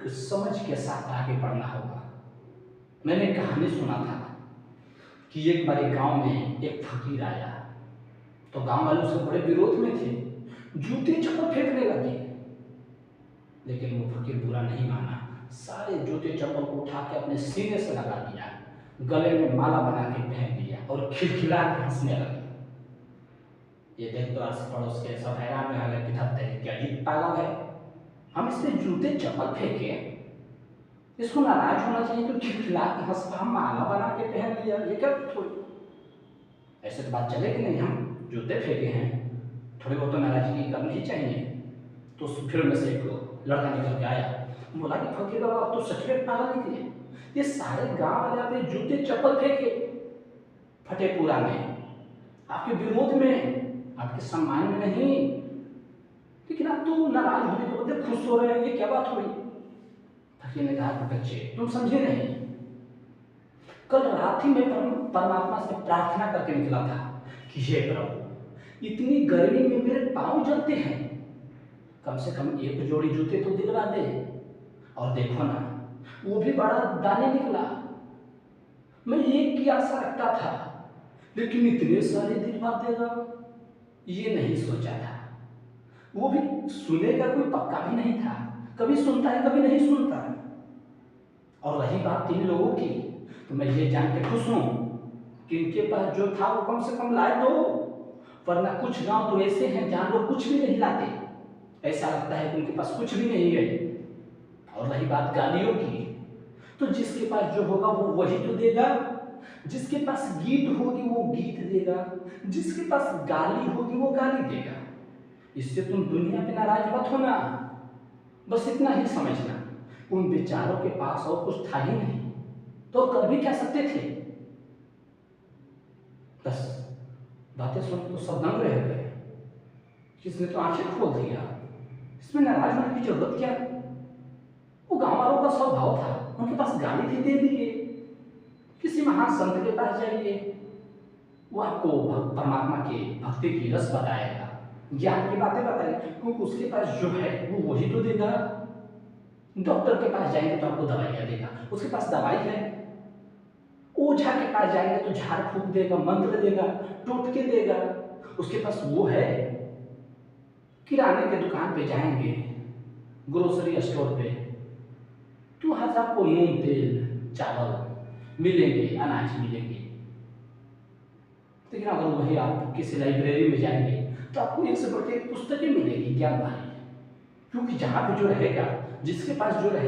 समझ के साथ आगे बढ़ना होगा। मैंने कहानी सुना था कि एक बार एक गांव में एक फकीर आया, तो गांव वाले उसके बड़े विरोध में थे, जूते चप्पल फेंकने लगे। लेकिन वो फकीर बुरा नहीं माना, सारे जूते चप्पल को उठा के अपने सीने से लगा दिया, गले में माला बना के पहन लिया और खिलखिला के हंसने लगे। ये देख तो आस पड़ोस के सब हैरान रह गए कि धत्ते क्या ये पागल है, हम इसमें जूते चप्पल फेंके, इसको नाराज होना चाहिए तो खिलखिला के हंसता माला बना के पहन लिया, ये क्या थोड़ी ऐसे तो बात चलेगी नहीं। हम जूते फेंके हैं, थोड़ी बहुत तो नाराजगी करनी ही चाहिए। तो फिर में से एक लड़का निकल के आया, बोला कि फकीर बाबा आप तो सच में पागल निकले, ये सारे गांव वाले आपने जूते चप्पल फेंके फतेहपुरा में, आपके विरोध में, आपके सम्मान में नहीं, लेकिन आप तो नाराज होने के बदले खुश हो रहे हैं, ये क्या बात हुई? फकीर ने कहा बच्चे तुम समझे नहीं, कल रात ही मैं परमात्मा से प्रार्थना करके निकला था कि हे प्रभु इतनी गर्मी में मेरे पांव जलते हैं, कम से कम एक जोड़ी जूते तो दिलवा दे। और देखो ना, वो भी बड़ा दाने निकला। मैं एक की आशा रखता था, लेकिन इतने सारे दिलवा देगा ये नहीं सोचा था। वो भी सुने का कोई पक्का भी नहीं था, कभी सुनता है कभी नहीं सुनता है। और रही बात 3 लोगों की, तो मैं ये जान के खुश हूं कि इनके पास जो था वो कम से कम लाए दो, वरना कुछ गांव तो ऐसे हैं जहां लोग कुछ भी नहीं लाते, ऐसा लगता है कि उनके पास कुछ भी नहीं है। और रही बात गालियों की, तो जिसके पास जो होगा वो वही तो देगा, जिसके पास गीत होगी वो गीत देगा, जिसके पास गाली होगी वो गाली देगा। इससे तुम दुनिया पे नाराज मत होना, बस इतना ही समझना उन बेचारों के पास और कुछ था ही नहीं, तो कर भी क्या सकते थे। बस बातें सुन तो सब दंग रह गए, किसने तो आंखें खोल दिया, इसमें नाराज होने की जरूरत क्या? वो गांव वालों का स्वभाव था, उनके पास गाली थी दे दिए। किसी महान संत के पास जाइए, वो आपको परमात्मा के भक्ति की रस बताएगा, ज्ञान की बातें बताएगा, क्योंकि उसके पास जो है वो वही तो देगा। डॉक्टर के पास जाएंगे तो आपको दवाइयाँ देगा, उसके पास दवाई है। ओझा के पास जाएंगे तो झाड़ फूक देगा, मंत्र देगा, टोटके देगा, उसके पास वो है। किराने के दुकान पे जाएंगे, ग्रोसरी स्टोर पे, तो वहां से आपको नून तेल चावल मिलेंगे, अनाज मिलेंगे। लेकिन अगर वही आप किसी लाइब्रेरी में जाएंगे तो आपको एक से बढ़ के पुस्तकें मिलेगी ज्ञान वाली, क्योंकि जहाँ पे जो रहेगा, जिसके पास जो रहेगा